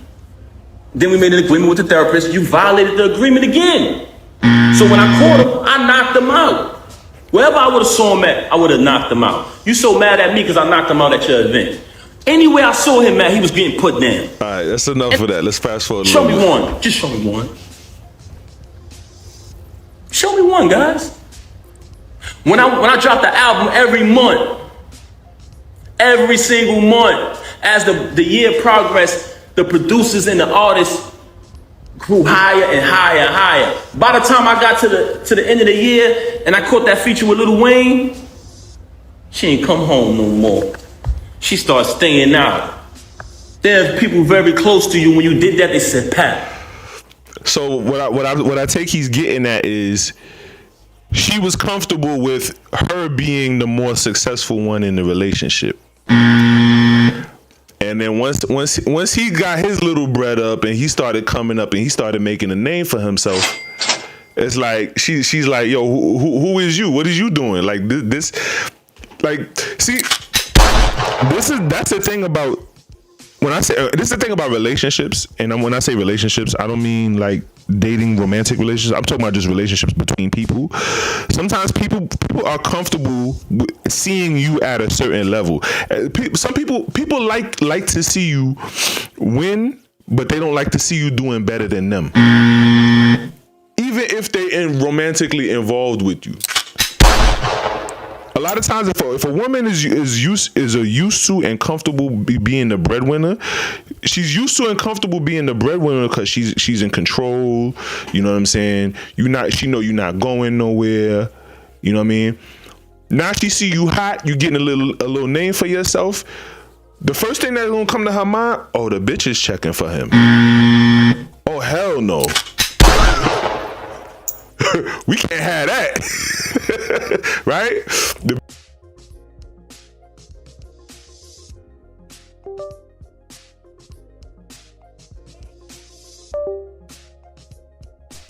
Then we made an agreement with the therapist. You violated the agreement again. So when I caught him, I knocked him out. Wherever I would have saw him at, I would have knocked him out. You so mad at me because I knocked him out at your event. Anywhere I saw him at, he was getting put down. All right, that's enough of that. Let's fast forward. Show me one. Just show me one. Show me one, guys. When I dropped the album every month, every single month, as the year progressed, the producers and the artists grew higher and higher and higher. By the time I got to the end of the year and I caught that feature with Lil Wayne, she ain't come home no more. she started staying out. There's people very close to you. When you did that, they said, Pat. So what I take he's getting at is she was comfortable with her being the more successful one in the relationship. And then once he got his little bread up and he started coming up and he started making a name for himself, it's like she's like, yo, who is you? What is you doing? Like this like, see, that's the thing about when I say this is the thing about relationships. And when I say relationships, I don't mean like dating, romantic relationships. I'm talking about just relationships between people. Sometimes people are comfortable with seeing you at a certain level. Some people like to see you win, but they don't like to see you doing better than them, even if they're romantically involved with you. A lot of times, if a woman is used to and comfortable being the breadwinner, she's used to and comfortable being the breadwinner because she's in control. You know what I'm saying? She know you're not going nowhere. You know what I mean? Now she see you hot, you getting a little name for yourself. The first thing that's gonna come to her mind, oh, the bitch is checking for him. Oh, hell no. We can't have that. Right?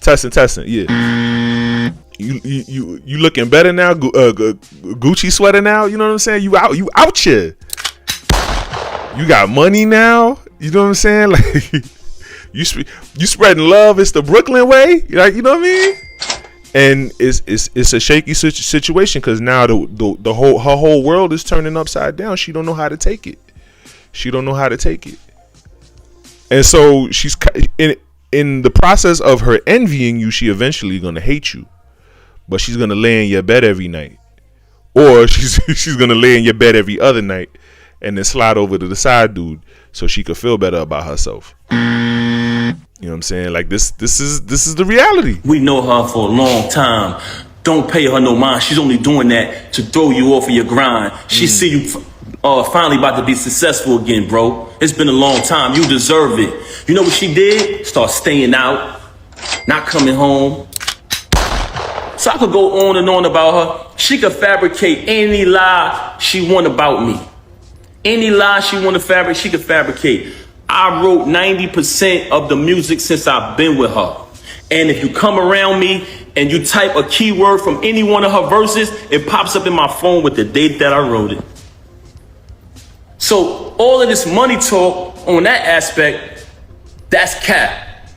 Testing, yeah. You looking better now? Gucci sweater now? You know what I'm saying? You out here. You got money now? You know what I'm saying? Like you spreading love. It's the Brooklyn way. Like, you know what I mean? And it's a shaky situation because now her whole world is turning upside down. She don't know how to take it. And so she's in the process of her envying you. She eventually gonna hate you, but she's gonna lay in your bed every night, or she's gonna lay in your bed every other night, and then slide over to the side dude so she could feel better about herself. You know what I'm saying? Like this is the reality. We know her for a long time. Don't pay her no mind. She's only doing that to throw you off of your grind. She see you finally about to be successful again, bro. It's been a long time. You deserve it. You know what she did? Start staying out, not coming home. So I could go on and on about her. She could fabricate any lie she want about me. Any lie she want to fabricate, she could fabricate. I wrote 90% of the music since I've been with her. And if you come around me and you type a keyword from any one of her verses, it pops up in my phone with the date that I wrote it. So all of this money talk on that aspect, that's cap.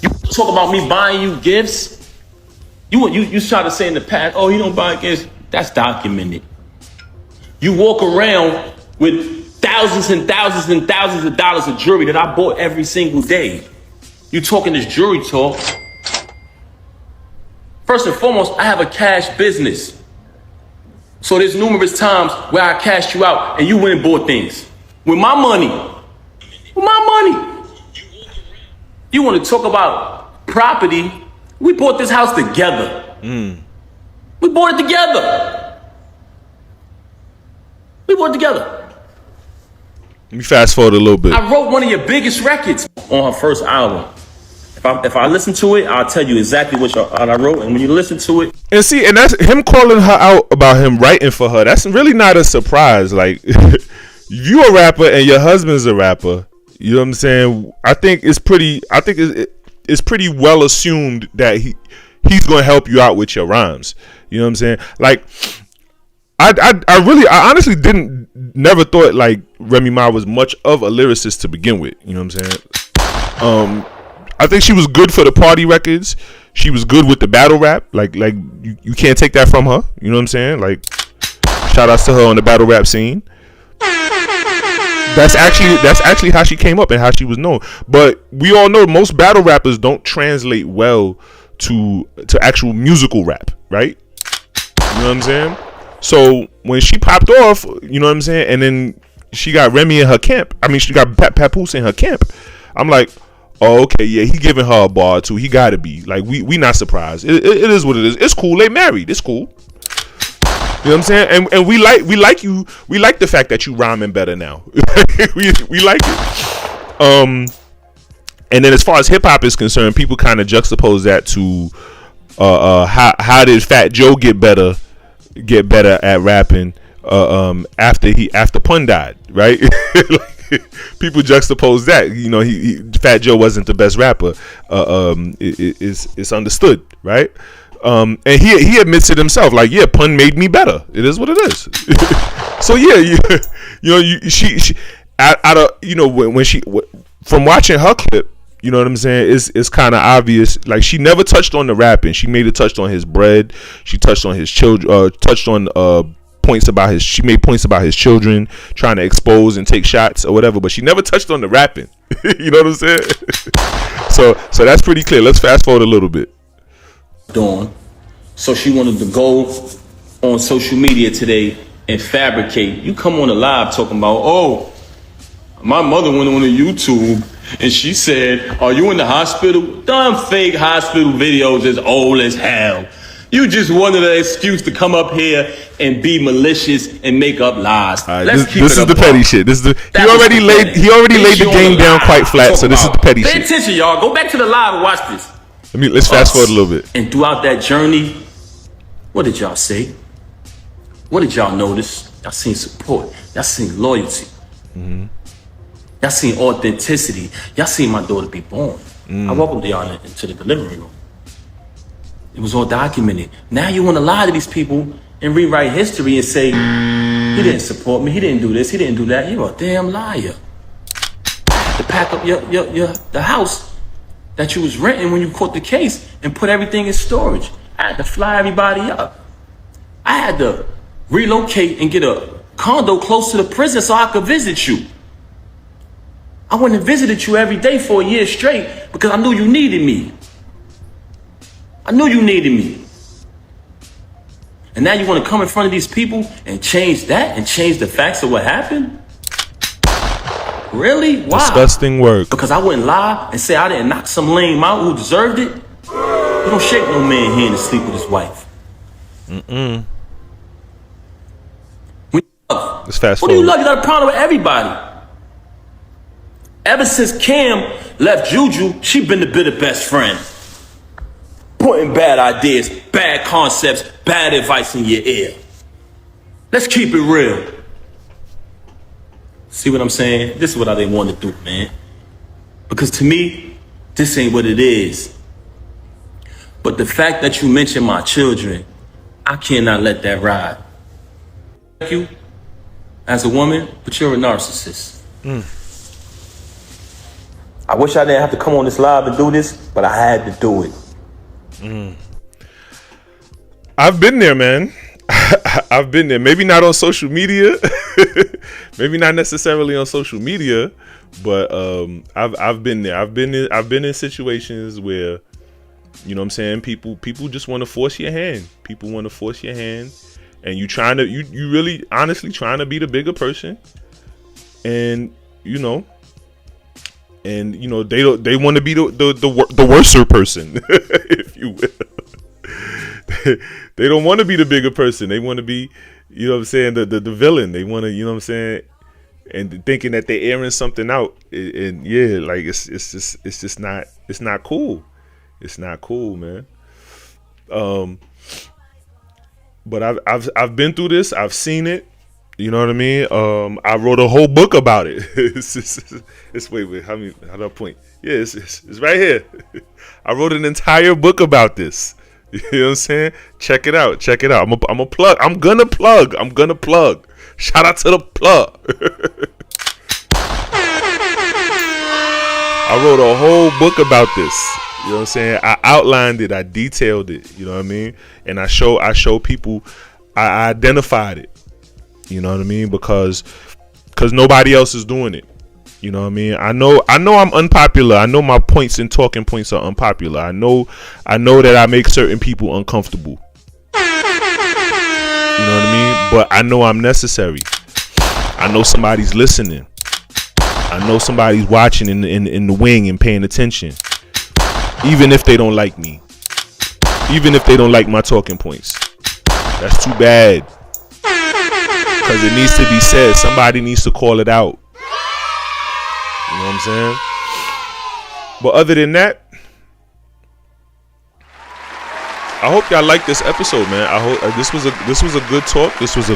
You talk about me buying you gifts. You try to say in the past, oh, you don't buy gifts. That's documented. You walk around with thousands and thousands and thousands of dollars of jewelry that I bought every single day. You talking this jewelry talk. First and foremost, I have a cash business. So there's numerous times where I cashed you out and you went and bought things. With my money. With my money. You want to talk about property? We bought this house together. We bought it together. Let me fast forward a little bit. I wrote one of your biggest records on her first album. If I listen to it, I'll tell you exactly what I wrote. And when you listen to it, and see, and that's him calling her out about him writing for her. That's really not a surprise. Like, you a rapper and your husband's a rapper. You know what I'm saying? I think it's pretty well assumed that he's going to help you out with your rhymes. You know what I'm saying? Like, I honestly never thought like Remy Ma was much of a lyricist to begin with. You know what I'm saying? I think she was good for the party records. She was good with the battle rap. Like you can't take that from her. You know what I'm saying? Like, shout outs to her on the battle rap scene. That's actually how she came up and how she was known. But we all know most battle rappers don't translate well to actual musical rap, right? You know what I'm saying? So when she popped off, you know what I'm saying, and then she got Remy in her camp. I mean, she got Papoose in her camp. I'm like, oh, okay, yeah, he giving her a bar too. He gotta be like, we not surprised. It is what it is. It's cool. They married. It's cool. You know what I'm saying? And we like the fact that you rhyming better now. we like it. And then as far as hip hop is concerned, people kind of juxtapose that to how did Fat Joe get better at rapping after Pun died, right? People juxtapose that. You know, Fat Joe wasn't the best rapper. It's understood, right? And he admits it himself. Like, yeah, Pun made me better. It is what it is. So yeah, she out of, you know, when she, from watching her clip, you know what I'm saying, it's kind of obvious. Like, she never touched on the rapping. She made it touched on his bread. She touched on his children. Touched on points about his. She made points about his children, trying to expose and take shots or whatever. But she never touched on the rapping. You know what I'm saying? So that's pretty clear. Let's fast forward a little bit. Dawn. So she wanted to go on social media today and fabricate. You come on a live talking about, oh, my mother went on the YouTube and she said, are you in the hospital? Dumb fake hospital videos is old as hell. You just wanted an excuse to come up here and be malicious and make up lies. Right, this is the petty shit. This is he already laid the game down quite flat. So this is the petty shit. Pay attention, y'all. Go back to the live and watch this. Let's fast forward a little bit. And throughout that journey, what did y'all say? What did y'all notice? Y'all seen support. Y'all seen loyalty. Mm-hmm. Y'all seen authenticity. Y'all seen my daughter be born. I welcomed y'all into the delivery room. It was all documented. Now you want to lie to these people and rewrite history and say, he didn't support me, he didn't do this, he didn't do that. You're a damn liar. To pack up the house that you was renting when you caught the case and put everything in storage. I had to fly everybody up. I had to relocate and get a condo close to the prison so I could visit you. I went and visited you every day for a year straight because I knew you needed me. I knew you needed me. And now you want to come in front of these people and change that and change the facts of what happened? Really? Why? Disgusting work. Because I wouldn't lie and say I didn't knock some lame out who deserved it? You don't shake no man here to sleep with his wife. Let's fast What forward. do you love? You got a problem with everybody. Ever since Cam left Juju, she been the bitter best friend. Putting bad ideas, bad concepts, bad advice in your ear. Let's keep it real. See what I'm saying? This is what I didn't want to do, man. Because to me, this ain't what it is. But the fact that you mentioned my children, I cannot let that ride. Thank you as a woman, but you're a narcissist. I wish I didn't have to come on this live and do this, but I had to do it. I've been there, man. I've been there. Maybe not on social media. Maybe not necessarily on social media, but I've been there. I've been in situations where, you know what I'm saying, people just want to force your hand. People want to force your hand, and you really honestly trying to be the bigger person, and you know they want to be the worser person, if you will. They don't want to be the bigger person. They want to be, you know what I'm saying, the villain. They want to, you know what I'm saying, and thinking that they're airing something out. And yeah, like it's just not cool. It's not cool, man. But I've been through this. I've seen it. You know what I mean? I wrote a whole book about it. It's wait, how do I point? Yeah, it's right here. I wrote an entire book about this. You know what I'm saying? Check it out. I'm gonna plug. Shout out to the plug. I wrote a whole book about this. You know what I'm saying? I outlined it. I detailed it. You know what I mean? And I show people. I identified it. You know what I mean? Because nobody else is doing it. You know what I mean? I know I'm unpopular. I know my points and talking points are unpopular. I know that I make certain people uncomfortable. You know what I mean? But I know I'm necessary. I know somebody's listening. I know somebody's watching in the wing and paying attention. Even if they don't like me. Even if they don't like my talking points. That's too bad. because it needs to be said. Somebody needs to call it out. You know what I'm saying? But other than that, I hope y'all like this episode, man. I hope this was a good talk. This was a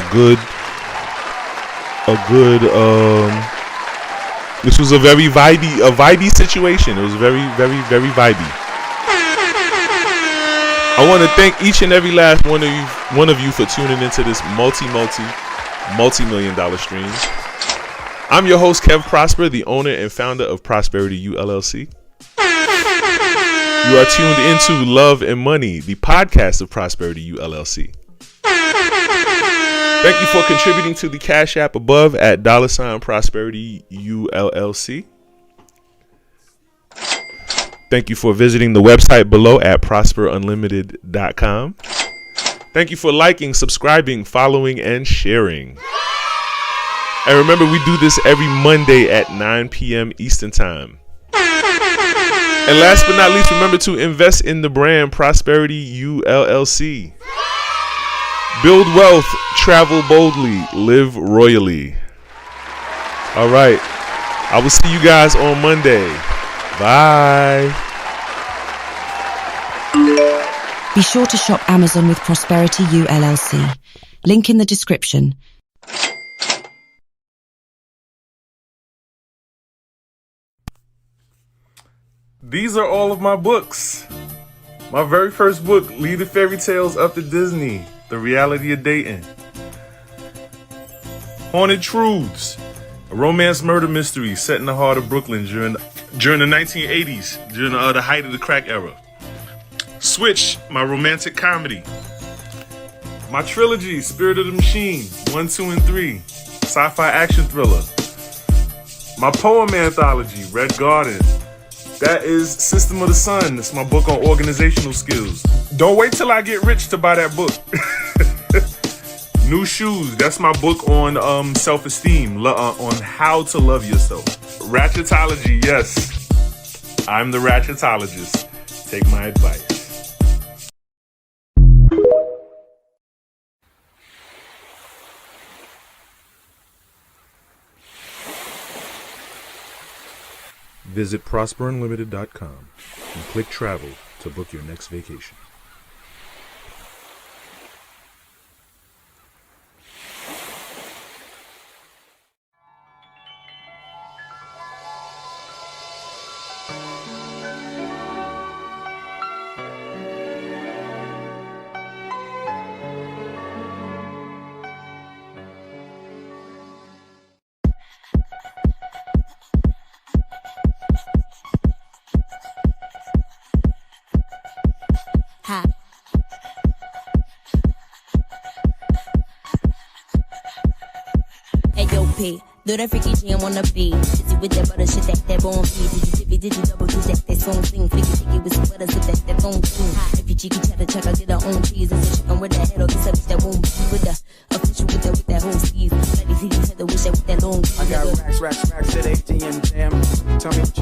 very vibey situation. It was very, very, very vibey. I want to thank each and every last one of you for tuning into this multi-million-dollar stream. I'm your host, Kev Prosper, the owner and founder of Prosperity U LLC. You are tuned into Love and Money, the podcast of Prosperity U LLC. Thank you for contributing to the Cash App above at $Prosperity U LLC. Thank you for visiting the website below at prosperunlimited.com. Thank you for liking, subscribing, following, and sharing. And remember, we do this every Monday at 9 p.m. Eastern Time. And last but not least, remember to invest in the brand Prosperity U LLC. Build wealth, travel boldly, live royally. All right. I will see you guys on Monday. Bye. Be sure to shop Amazon with Prosperity U LLC. Link in the description. These are all of my books. My very first book, Lead the Fairy Tales Up to Disney, The Reality of Dating. Haunted Truths, a romance murder mystery set in the heart of Brooklyn during the 1980s, during the height of the crack era. Switch, my romantic comedy. My trilogy, Spirit of the Machine, 1, 2, and 3, sci-fi action thriller. My poem anthology, Red Garden. That is System of the Sun. It's my book on organizational skills. Don't wait till I get rich to buy that book. New Shoes. That's my book on self-esteem, on how to love yourself. Ratchetology. Yes, I'm the Ratchetologist. Take my advice. Visit prosperunlimited.com and click travel to book your next vacation. Do that freaky jam on the beat. Shitty with that butter shit that bone feed. Did you double do that song sing. Flicky with some butter sit that phone tune. If you cheeky cheddar check, I get her own cheese. And chicken with that head or this bitch that won't be with the official with that whole sleeve. Let me see you said the wish that with that long. I got racks to the ATM jam. Tell me what